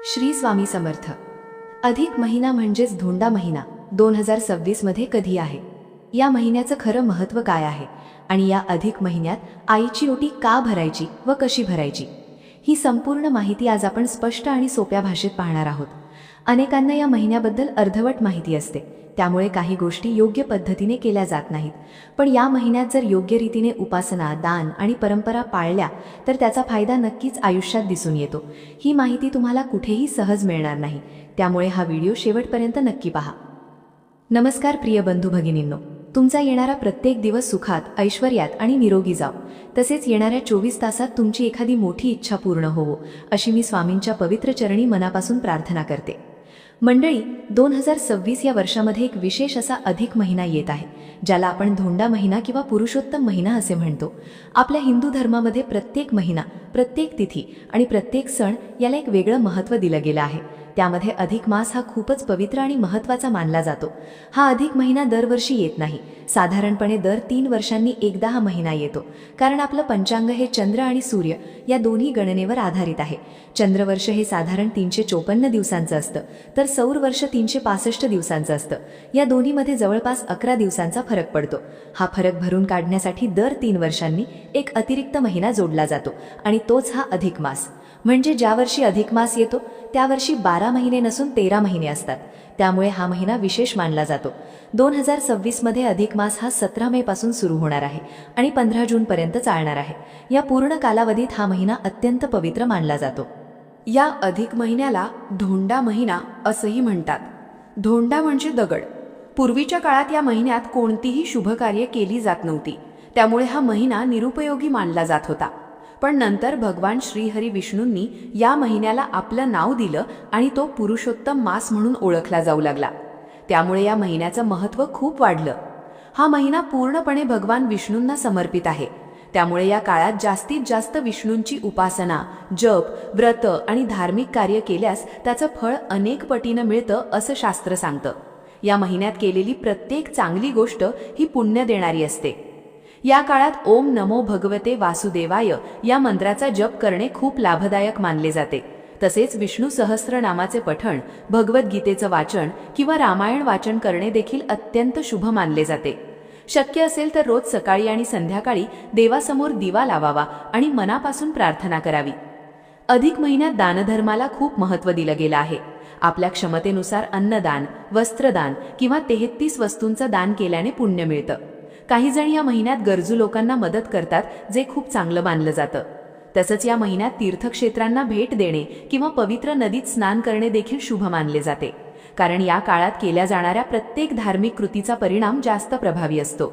श्री स्वामी समर्थ। अधिक महिना म्हणजेच धोंडा महिना 2026 मध्ये कधी आहे? या महिन्याचं खरं महत्त्व काय आहे आणि या अधिक महिन्यात आईची ओटी का भरायची व कशी भरायची, ही संपूर्ण माहिती आज आपण स्पष्ट आणि सोप्या भाषेत पाहणार आहोत। अनेकांना या महिन्याबद्दल अर्धवट माहिती असते, त्यामुळे काही गोष्टी योग्य पद्धतीने केल्या जात नाहीत। पण या महिन्यात जर योग्य रीतीने उपासना, दान आणि परंपरा पाळल्या तर त्याचा फायदा नक्कीच आयुष्यात दिसून येतो। ही माहिती तुम्हाला कुठेही सहज मिळणार नाही, त्यामुळे हा व्हिडिओ शेवटपर्यंत नक्की पहा। नमस्कार प्रिय बंधू भगिनींनो, तुमचा येणारा प्रत्येक दिवस सुखात, ऐश्वर्यात आणि निरोगी जाओ। तसेच येणाऱ्या 24 तासात तुमची एखादी मोठी इच्छा पूर्ण होवो, अशी मी स्वामींच्या पवित्र चरणी मनापासून प्रार्थना करते। मंडळी, 2026 या वर्षामध्ये एक विशेष असा अधिक महिना येत आहे, ज्याला आपण धोंडा महिना किंवा पुरुषोत्तम महिना असे म्हणतो। आपल्या हिंदू धर्मामध्ये प्रत्येक महिना, प्रत्येक तिथी आणि प्रत्येक सण याला एक वेगळं महत्त्व दिलं गेलं आहे। त्यामध्ये अधिक मास हा खूपच पवित्र आणि महत्त्वाचा मानला जातो। हा अधिक महिना दरवर्षी येत नाही, साधारणपणे दर 3 वर्षांनी एकदा हा महिना येतो। कारण आपलं पंचांग हे चंद्र आणि सूर्य या दोन्ही गणनेवर आधारित आहे। चंद्रवर्ष हे साधारण 354 दिवसांचं असतं, तर सौर वर्ष 365 दिवसांचं असतं। या दोन्हीमध्ये जवळपास 11 दिवसांचा फरक पडतो। हा फरक भरून काढण्यासाठी दर 3 वर्षांनी एक अतिरिक्त महिना जोडला जातो आणि तोच हा अधिक मास। म्हणजे ज्या वर्षी अधिक मास येतो त्या वर्षी 12 महिने नसून 13 महिने असतात, त्यामुळे हा महिना विशेष मानला जातो। 2026 मध्ये अधिक मास हा 17 मे पासून सुरू होणार आहे आणि 15 जून पर्यंत चालणार आहे। या पूर्ण कालावधीत हा महिना अत्यंत पवित्र मानला जातो। या अधिक महिन्याला धोंडा महिना असंही म्हणतात। धोंडा म्हणजे दगड। पूर्वीच्या काळात या महिन्यात कोणतीही शुभकार्य केली जात नव्हती, त्यामुळे हा महिना निरुपयोगी मानला जात होता। पण नंतर भगवान श्रीहरी विष्णूंनी या महिन्याला आपलं नाव दिलं आणि तो पुरुषोत्तम मास म्हणून ओळखला जाऊ लागला। त्यामुळे या महिन्याचं महत्त्व खूप वाढलं। हा महिना पूर्णपणे भगवान विष्णूंना समर्पित आहे, त्यामुळे या काळात जास्तीत जास्त विष्णूंची उपासना, जप, व्रत आणि धार्मिक कार्य केल्यास त्याचं फळ अनेक पटीनं मिळतं असं शास्त्र सांगतं। या महिन्यात केलेली प्रत्येक चांगली गोष्ट ही पुण्य देणारी असते। या काळात ओम नमो भगवते वासुदेवाय या मंत्राचा जप करणे खूप लाभदायक मानले जाते। तसेच विष्णू सहस्त्रनामाचे पठण, भगवद्गीतेचं वाचन किंवा रामायण वाचन करणे देखील अत्यंत शुभ मानले जाते। शक्य असेल तर रोज सकाळी आणि संध्याकाळी देवासमोर दिवा लावावा आणि मनापासून प्रार्थना करावी। अधिक महिन्यात दानधर्माला खूप महत्त्व दिलं गेलं आहे। आपल्या क्षमतेनुसार अन्नदान, वस्त्रदान किंवा 33 वस्तूंचं दान केल्याने पुण्य मिळतं। काही जण या महिन्यात गरजू लोकांना मदत करतात, जे खूप चांगलं मानलं जातं। तसंच या महिन्यात तीर्थक्षेत्रांना भेट देणे किंवा पवित्र नदीत स्नान करणे देखील शुभ मानले जाते, कारण या काळात केल्या जाणाऱ्या प्रत्येक धार्मिक कृतीचा परिणाम जास्त प्रभावी असतो।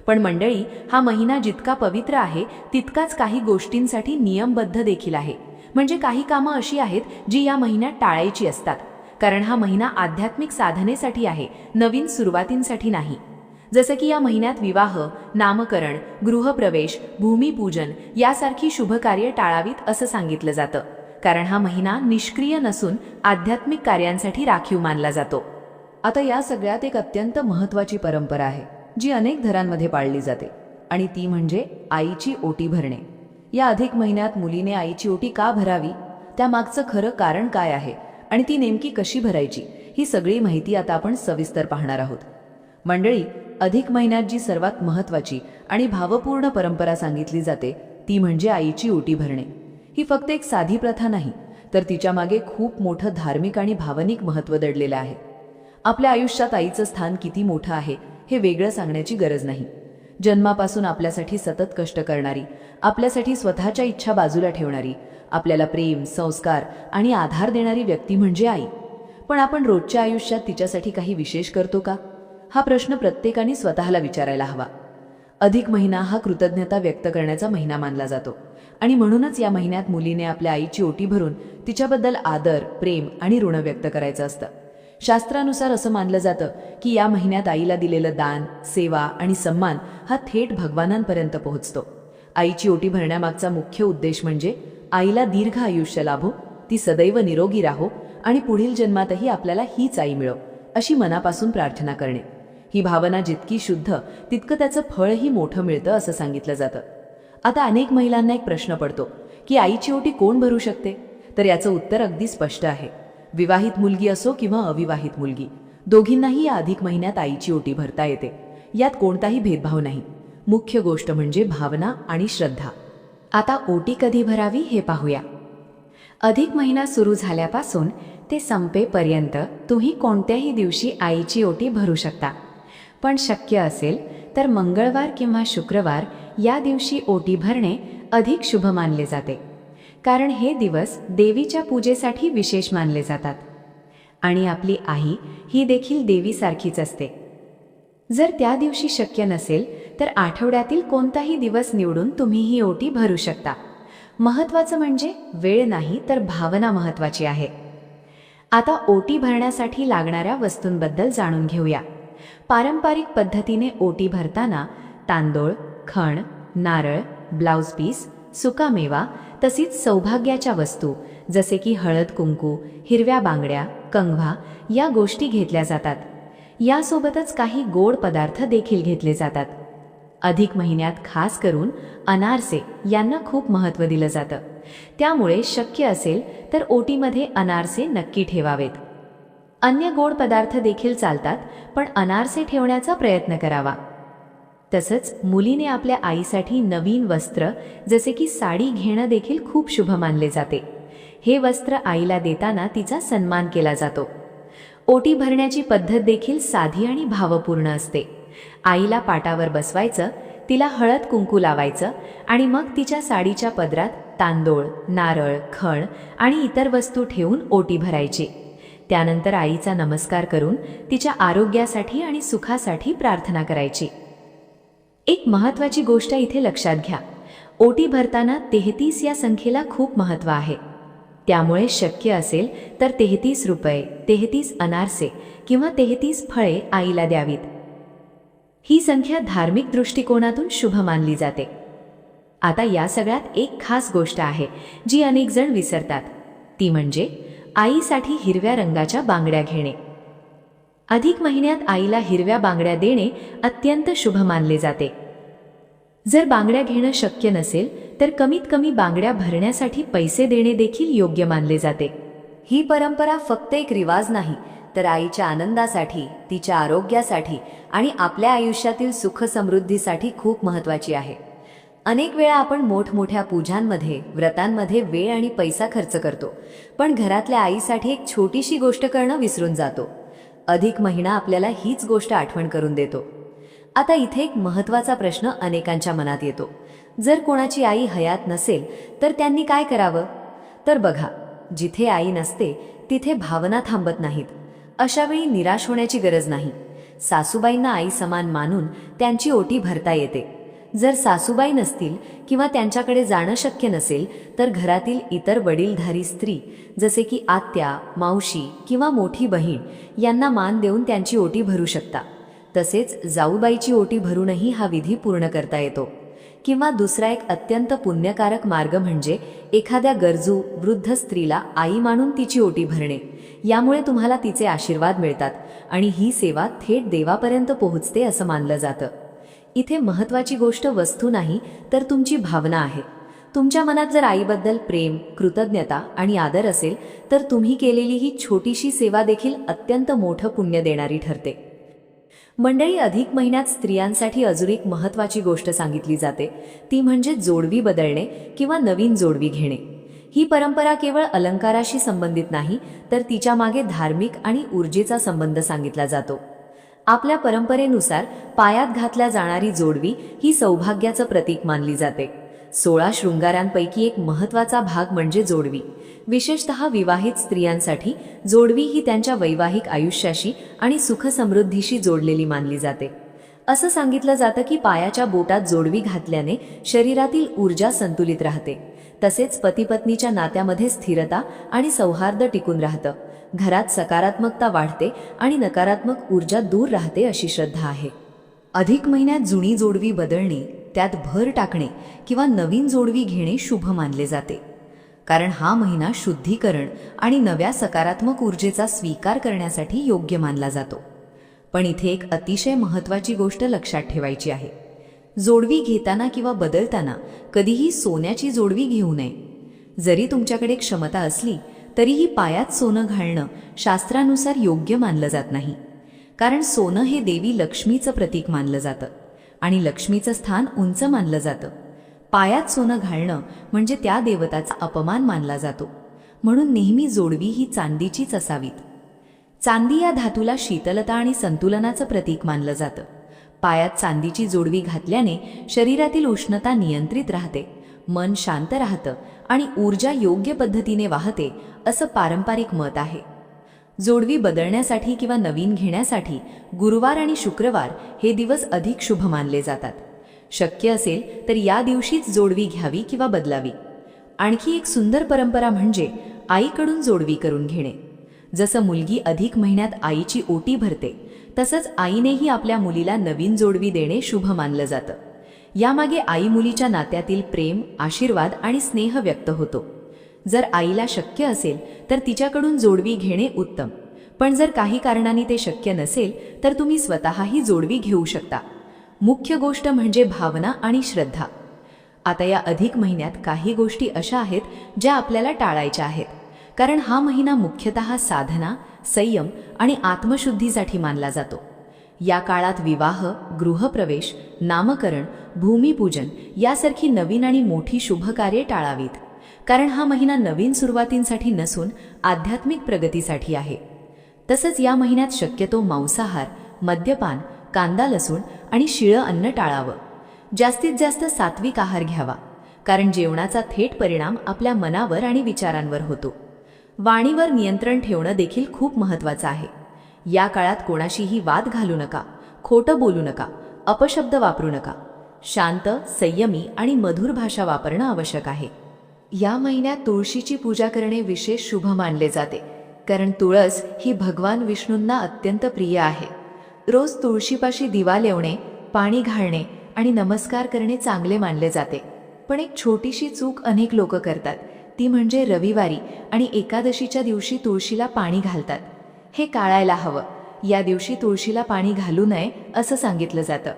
पण मंडळी, हा महिना जितका पवित्र आहे तितकाच काही गोष्टींसाठी नियमबद्ध देखील आहे। म्हणजे काही कामं अशी आहेत जी या महिन्यात टाळायची असतात, कारण हा महिना आध्यात्मिक साधनेसाठी आहे, नवीन सुरुवातींसाठी नाही। जसं की या महिन्यात विवाह, नामकरण, गृहप्रवेश, भूमिपूजन यासारखी शुभकार्य टाळावीत असं सांगितलं जातं, कारण हा महिना निष्क्रिय नसून आध्यात्मिक कार्यांसाठी राखीव मानला जातो। आता या सगळ्यात एक अत्यंत महत्त्वाची परंपरा आहे जी अनेक घरांमध्ये पाळली जाते, आणि ती म्हणजे आईची ओटी भरणे। या अधिक महिन्यात मुलीने आईची ओटी का भरावी, त्यामागचं खरं कारण काय आहे आणि ती नेमकी कशी भरायची, ही सगळी माहिती आता आपण सविस्तर पाहणार आहोत। मंडळी, अधिक महिन्यात जी सर्वात महत्त्वाची आणि भावपूर्ण परंपरा सांगितली जाते ती म्हणजे आईची ओटी भरणे। ही फक्त एक साधी प्रथा नाही, तर तिच्या मागे खूप मोठं धार्मिक आणि भावनिक महत्त्व दडलेलं आहे। आपल्या आयुष्यात आईचं स्थान किती मोठं आहे हे वेगळं सांगण्याची गरज नाही। जन्मापासून आपल्यासाठी सतत कष्ट करणारी, आपल्यासाठी स्वतःच्या इच्छा बाजूला ठेवणारी, आपल्याला प्रेम, संस्कार आणि आधार देणारी व्यक्ती म्हणजे आई। पण आपण रोजच्या आयुष्यात तिच्यासाठी काही विशेष करतो का, हा प्रश्न प्रत्येकाने स्वतःला विचारायला हवा। अधिक महिना हा कृतज्ञता व्यक्त करण्याचा महिना मानला जातो, आणि म्हणूनच या महिन्यात मुलीने आपल्या आईची ओटी भरून तिच्याबद्दल आदर, प्रेम आणि ऋण व्यक्त करायचं असतं। शास्त्रानुसार असं मानलं जातं की या महिन्यात आईला दिलेलं दान, सेवा आणि सन्मान हा थेट भगवानांपर्यंत पोहोचतो। आईची ओटी भरण्यामागचा मुख्य उद्देश म्हणजे आईला दीर्घ आयुष्य लाभो, ती सदैव निरोगी राहो आणि पुढील जन्मातही आपल्याला हीच आई मिळो, अशी मनापासून प्रार्थना करणे। ही भावना जितकी शुद्ध तितकं त्याचं फळही मोठं मिळतं असं सांगितलं जातं। आता अनेक महिलांना एक प्रश्न पडतो की आईची ओटी कोण भरू शकते, तर याचं उत्तर अगदी स्पष्ट आहे. विवाहित मुलगी असो किंवा अविवाहित मुलगी, दोघींनाही या अधिक महिन्यात आईची ओटी भरता येते. यात कोणताही भेदभाव नाही. मुख्य गोष्ट म्हणजे भावना आणि श्रद्धा. आता ओटी कधी भरावी हे पाहूया. अधिक महिना सुरू झाल्यापासून ते संपेपर्यंत तुम्ही कोणत्याही दिवशी आईची ओटी भरू शकता. पण शक्य असेल तर मंगळवार किंवा शुक्रवार या दिवशी ओटी भरणे अधिक शुभ मानले जाते. कारण हे दिवस देवीच्या पूजेसाठी विशेष मानले जातात. आणि आपली आई ही देखील देवीसारखीच असते. जर त्या दिवशी शक्य नसेल तर आठवड्यातील कोणताही दिवस निवडून तुम्ही ही ओटी भरू शकता. महत्त्वाचं म्हणजे वेळ नाही तर भावना महत्त्वाची आहे. आता ओटी भरण्यासाठी लागणाऱ्या वस्तूंबद्दल जाणून घेऊया. पारंपरिक पद्धतीने ओटी भरताना तांदूळ, खण, नारळ, ब्लाउज पीस, सुकामेवा तसेच सौभाग्याच्या वस्तू जसे की हळद कुंकू, हिरव्या बांगड्या, कंगवा या गोष्टी घेतल्या जातात. यासोबतच काही गोड पदार्थ देखील घेतले जातात. अधिक महिन्यात खास करून अनारसे यांना खूप महत्त्व दिलं जातं. त्यामुळे शक्य असेल तर ओटीमध्ये अनारसे नक्की ठेवावेत. अन्य गोड पदार्थ देखील चालतात, पण अनारसे ठेवण्याचा प्रयत्न करावा. तसंच मुलीने आपल्या आईसाठी नवीन वस्त्र जसे की साडी घेणं देखील खूप शुभ मानले जाते. हे वस्त्र आईला देताना तिचा सन्मान केला जातो. ओटी भरण्याची पद्धत देखील साधी आणि भावपूर्ण असते. आईला पाटावर बसवायचं, तिला हळद कुंकू लावायचं आणि मग तिच्या साडीच्या पदरात तांदूळ, नारळ, खण आणि इतर वस्तू ठेवून ओटी भरायची. त्यानंतर आईचा नमस्कार करून तिच्या आरोग्यासाठी आणि सुखासाठी प्रार्थना करायची. एक महत्त्वाची गोष्ट इथे लक्षात घ्या. ओटी भरताना 33 या संख्येला खूप महत्त्व आहे. त्यामुळे शक्य असेल तर 33 रुपये, 33 अनारसे किंवा 33 फळे आईला द्यावीत. ही संख्या धार्मिक दृष्टिकोनातून शुभ मानली जाते. आता या सगळ्यात एक खास गोष्ट आहे जी अनेक जण विसरतात. ती म्हणजे आईसाठी हिरव्या रंगाच्या बांगड्या घेणे. अधिक महिन्यात आईला हिरव्या बांगड्या देणे अत्यंत शुभ मानले जाते. जर बांगड्या घेणं शक्य नसेल तर कमीत कमी बांगड्या भरण्यासाठी पैसे देणे देखील योग्य मानले जाते. ही परंपरा फक्त एक रिवाज नाही, तर आईच्या आनंदासाठी, तिच्या आरोग्यासाठी आणि आपल्या आयुष्यातील सुख समृद्धीसाठी खूप महत्त्वाची आहे. अनेक वेळा आपण मोठमोठ्या पूजांमध्ये, व्रतांमध्ये वेळ आणि पैसा खर्च करतो, पण घरातल्या आईसाठी एक छोटीशी गोष्ट करणं विसरून जातो. अधिक महिना आपल्याला हीच गोष्ट आठवण करून देतो. आता इथे एक महत्त्वाचा प्रश्न अनेकांच्या मनात येतो. जर कोणाची आई हयात नसेल तर त्यांनी काय करावं? तर बघा, जिथे आई नसते तिथे भावना थांबत नाहीत. अशावेळी निराश होण्याची गरज नाही. सासूबाईंना आई समान मानून त्यांची ओटी भरता येते. जर सासूबाई नसतील किंवा त्यांच्याकडे जाणं शक्य नसेल तर घरातील इतर वडीलधारी स्त्री जसे की आत्या, मावशी किंवा मोठी बहीण यांना मान देऊन त्यांची ओटी भरू शकता. तसेच जाऊबाईची ओटी भरूनही हा विधी पूर्ण करता येतो. किंवा दुसरा एक अत्यंत पुण्यकारक मार्ग म्हणजे एखाद्या गरजू वृद्ध स्त्रीला आई मानून तिची ओटी भरणे. यामुळे तुम्हाला तिचे आशीर्वाद मिळतात आणि ही सेवा थेट देवापर्यंत पोहोचते असं मानलं जातं. इथे महत्त्वाची गोष्ट वस्तू नाही तर तुमची भावना आहे. तुमच्या मनात जर आईबद्दल प्रेम, कृतज्ञता आणि आदर असेल तर तुम्ही केलेली ही छोटीशी सेवा देखील अत्यंत मोठं पुण्य देणारी ठरते. मंडळी, अधिक महिन्यात स्त्रियांसाठी अजून एक महत्त्वाची गोष्ट सांगितली जाते, ती म्हणजे जोडवी बदलणे किंवा नवीन जोडवी घेणे. ही परंपरा केवळ अलंकाराशी संबंधित नाही तर तिच्या मागे धार्मिक आणि ऊर्जेचा संबंध सांगितला जातो. आपल्या परंपरेनुसार पायात घातल्या जाणारी जोडवी ही सौभाग्याचं प्रतीक मानली जाते. 16 शृंगारांपैकी एक महत्त्वाचा भाग म्हणजे जोडवी. विशेषतः विवाहित स्त्रियांसाठी जोडवी ही त्यांच्या वैवाहिक आयुष्याशी आणि सुखसमृद्धीशी जोडलेली मानली जाते. असं सांगितलं जातं की पायाच्या बोटात जोडवी घातल्याने शरीरातील ऊर्जा संतुलित राहते. तसेच पती-पत्नीच्या नात्यामध्ये स्थिरता आणि सौहार्द टिकून राहतं. घरात सकारात्मकता वाढते आणि नकारात्मक ऊर्जा दूर राहते अशी श्रद्धा आहे. अधिक महिन्यात जुनी जोडवी बदलणे, त्यात भर टाकणे किंवा नवीन जोडवी घेणे शुभ मानले जाते. कारण हा महिना शुद्धीकरण आणि नव्या सकारात्मक ऊर्जेचा स्वीकार करण्यासाठी योग्य मानला जातो. पण इथे एक अतिशय महत्त्वाची गोष्ट लक्षात ठेवायची आहे. जोडवी घेताना किंवा बदलताना कधीही सोन्याची जोडवी घेऊ नये. जरी तुमच्याकडे क्षमता असली तरीही पायात सोनं घालणं शास्त्रानुसार योग्य मानलं जात नाही. कारण सोनं हे देवी लक्ष्मीचं प्रतीक मानलं जातं आणि लक्ष्मीचं स्थान उंच मानलं जातं. पायात सोनं घालणं म्हणजे त्या देवताचा अपमान मानला जातो. म्हणून नेहमी जोडवी ही चांदीचीच असावीत. चांदी या धातूला शीतलता आणि संतुलनाचं प्रतीक मानलं जातं. पायात चांदीची जोडवी घातल्याने शरीरातील उष्णता नियंत्रित राहते, मन शांत राहतं आणि ऊर्जा योग्य पद्धतीने वाहते, असं पारंपरिक मत आहे. जोडवी बदलण्यासाठी किंवा नवीन घेण्यासाठी गुरुवार आणि शुक्रवार हे दिवस अधिक शुभ मानले जातात. शक्य असेल तर या दिवशीच जोडवी घ्यावी किंवा बदलावी. आणखी एक सुंदर परंपरा म्हणजे आईकडून जोडवी करून घेणे. जसं मुलगी अधिक महिन्यात आईची ओटी भरते, तसंच आईनेही आपल्या मुलीला नवीन जोडवी देणे शुभ मानलं जातं. यामागे आई मुलीच्या नात्यातील प्रेम, आशीर्वाद आणि स्नेह व्यक्त होतो. जर आईला शक्य असेल तर तिच्याकडून जोडवी घेणे उत्तम, पण जर काही कारणाने ते शक्य नसेल तर तुम्ही स्वतःही जोडवी घेऊ शकता. मुख्य गोष्ट म्हणजे भावना आणि श्रद्धा. आता या अधिक महिन्यात काही गोष्टी अशा आहेत ज्या आपल्याला टाळायच्या आहेत, कारण हा महिना मुख्यतः साधना, संयम आणि आत्मशुद्धीसाठी मानला जातो. या काळात विवाह, गृहप्रवेश, नामकरण, भूमिपूजन यासारखी नवीन आणि मोठी शुभकार्ये टाळावीत, कारण हा महिना नवीन सुरुवातींसाठी नसून आध्यात्मिक प्रगतीसाठी आहे. तसंच या महिन्यात शक्यतो मांसाहार, मद्यपान, कांदा, लसूण आणि शिळं अन्न टाळावं. जास्तीत जास्त सात्विक आहार घ्यावा, कारण जेवणाचा थेट परिणाम आपल्या मनावर आणि विचारांवर होतो. वाणीवर नियंत्रण ठेवणं देखील खूप महत्त्वाचं आहे. या काळात कोणाशीही वाद घालू नका, खोटं बोलू नका, अपशब्द वापरू नका. शांत, संयमी आणि मधुर भाषा वापरणं आवश्यक आहे. या महिन्यात तुळशीची पूजा करणे विशेष शुभ मानले जाते, कारण तुळस ही भगवान विष्णूंना अत्यंत प्रिय आहे. रोज तुळशीपाशी दिवा लावणे, पाणी घालणे आणि नमस्कार करणे चांगले मानले जाते. पण एक छोटीशी चूक अनेक लोक करतात, ती म्हणजे रविवारी आणि एकादशीच्या दिवशी तुळशीला पाणी घालतात. हे टाळायला हवं. या दिवशी तुळशीला पाणी घालू नये असं सांगितलं जातं.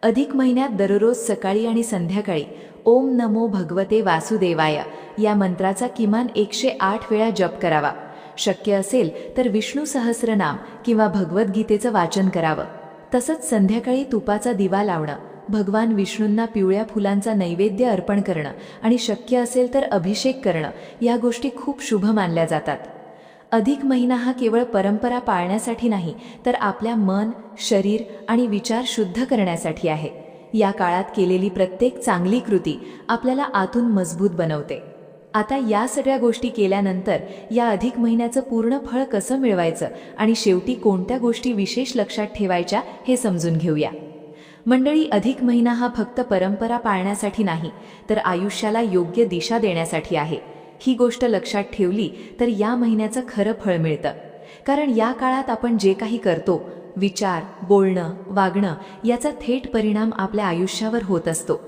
अधिक महिन्यात दररोज सकाळी आणि संध्याकाळी ओम नमो भगवते वासुदेवाय या मंत्राचा किमान 108 वेळा जप करावा. शक्य असेल तर विष्णू सहस्रनाम किंवा भगवद्गीतेचं वाचन करावं. तसंच संध्याकाळी तुपाचा दिवा लावणं, भगवान विष्णूंना पिवळ्या फुलांचा नैवेद्य अर्पण करणं आणि शक्य असेल तर अभिषेक करणं या गोष्टी खूप शुभ मानल्या जातात. अधिक महिना हा केवळ परंपरा पाळण्यासाठी नाही, तर आपल्या मन, शरीर आणि विचार शुद्ध करण्यासाठी आहे. या काळात केलेली प्रत्येक चांगली कृती आपल्याला आतून मजबूत बनवते. आता या सगळ्या गोष्टी केल्यानंतर या अधिक महिन्याचं पूर्ण फळ कसं मिळवायचं आणि शेवटी कोणत्या गोष्टी विशेष लक्षात ठेवायच्या हे समजून घेऊया. मंडळी, अधिक महिना हा फक्त परंपरा पाळण्यासाठी नाही, तर आयुष्याला योग्य दिशा देण्यासाठी आहे. ही गोष्ट लक्षात ठेवली तर या महिन्याचं खरं फळ मिळतं. कारण या काळात आपण जे काही करतो, विचार, बोलणं, वागणं याचा थेट परिणाम आपल्या आयुष्यावर होत असतो.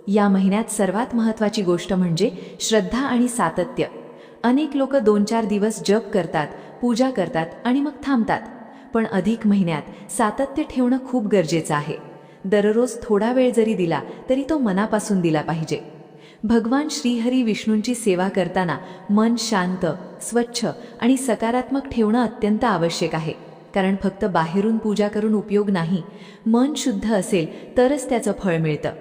या महिन्यात सर्वात महत्त्वाची गोष्ट म्हणजे श्रद्धा आणि सातत्य. अनेक लोक 2-4 दिवस जप करतात, पूजा करतात आणि मग थांबतात. पण अधिक महिन्यात सातत्य ठेवणं खूप गरजेचं आहे. दररोज थोडा वेळ जरी दिला तरी तो मनापासून दिला पाहिजे. भगवान श्रीहरी विष्णूंची सेवा करताना मन शांत, स्वच्छ आणि सकारात्मक ठेवणं अत्यंत आवश्यक आहे. कारण फक्त बाहेरून पूजा करून उपयोग नाही, मन शुद्ध असेल तरच त्याचं फळ मिळतं.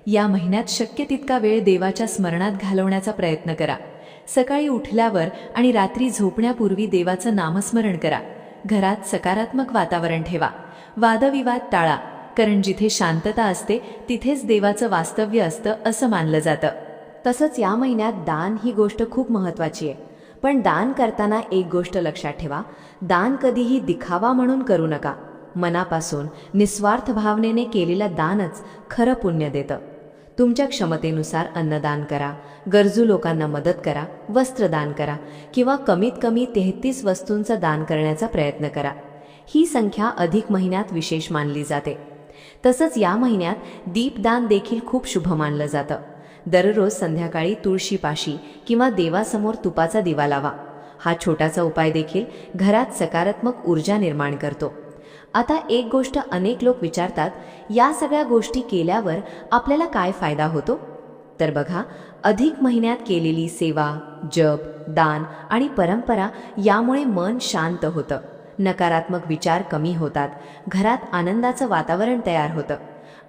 या महिन्यात शक्य तितका वेळ देवाच्या स्मरणात घालवण्याचा प्रयत्न करा. सकाळी उठल्यावर आणि रात्री झोपण्यापूर्वी देवाचं नामस्मरण करा. घरात सकारात्मक वातावरण ठेवा. वादविवाद टाळा, कारण जिथे शांतता असते तिथेच देवाचं वास्तव्य असतं असं मानलं जातं. तसंच या महिन्यात दान ही गोष्ट खूप महत्त्वाची आहे. पण दान करताना एक गोष्ट लक्षात ठेवा, दान कधीही दिखावा म्हणून करू नका. मनापासून निस्वार्थ भावनेने केलेलं दानच खरं पुण्य देतं. तुमच्या क्षमतेनुसार अन्नदान करा, गरजू लोकांना मदत करा, वस्त्रदान करा किंवा कमीत कमी 33 वस्तूंचं दान करण्याचा प्रयत्न करा. ही संख्या अधिक महिन्यात विशेष मानली जाते. तसंच या महिन्यात दीपदान देखील खूप शुभ मानलं जातं. दररोज संध्याकाळी तुळशीपाशी किंवा देवासमोर तुपाचा दिवा लावा. हा छोटासा उपाय देखील घरात सकारात्मक ऊर्जा निर्माण करतो. आता एक गोष्ट अनेक लोक विचारतात, या सगळ्या गोष्टी केल्यावर आपल्याला काय फायदा होतो? तर बघा, अधिक महिन्यात केलेली सेवा, जप, दान आणि परंपरा यामुळे मन शांत होतं, नकारात्मक विचार कमी होतात, घरात आनंदाचं वातावरण तयार होतं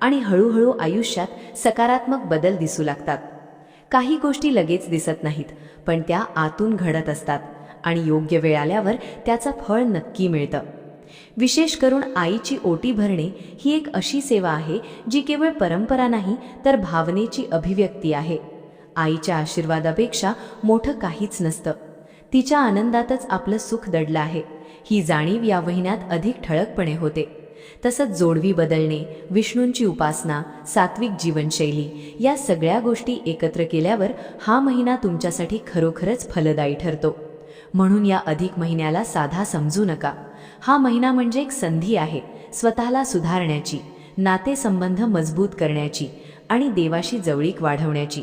आणि हळूहळू आयुष्यात सकारात्मक बदल दिसू लागतात. काही गोष्टी लगेच दिसत नाहीत, पण त्या आतून घडत असतात आणि योग्य वेळ आल्यावर त्याचं फळ नक्की मिळतं. विशेष करून आईची ओटी भरणे ही एक अशी सेवा आहे जी केवळ परंपरा नाही तर भावनेची अभिव्यक्ती आहे. आईच्या आशीर्वादापेक्षा मोठं काहीच नसतं. तिच्या आनंदातच आपलं सुख दडलं आहे ही जाणीव या महिन्यात अधिक ठळकपणे होते. तसंच जोडवी बदलणे, विष्णूंची उपासना, सात्विक जीवनशैली या सगळ्या गोष्टी एकत्र केल्यावर हा महिना तुमच्यासाठी खरोखरच फलदायी ठरतो. म्हणून या अधिक महिन्याला साधा समजू नका. हा महिना म्हणजे एक संधी आहे स्वतःला सुधारण्याची, नातेसंबंध मजबूत करण्याची आणि देवाशी जवळीक वाढवण्याची.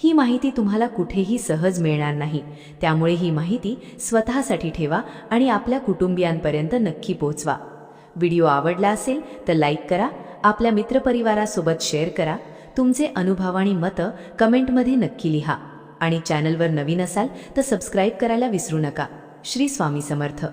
ही माहिती तुम्हाला कुठेही सहज मिळणार नाही, त्यामुळे ही माहिती स्वतःसाठी ठेवा आणि आपल्या कुटुंबियांपर्यंत नक्की पोहोचवा. व्हिडिओ आवडला असेल तर लाईक करा, आपल्या मित्रपरिवारासोबत शेअर करा. तुमचे अनुभव आणि मतं कमेंटमध्ये नक्की लिहा आणि चॅनलवर नवीन असाल तर सबस्क्राईब करायला विसरू नका. श्री स्वामी समर्थ.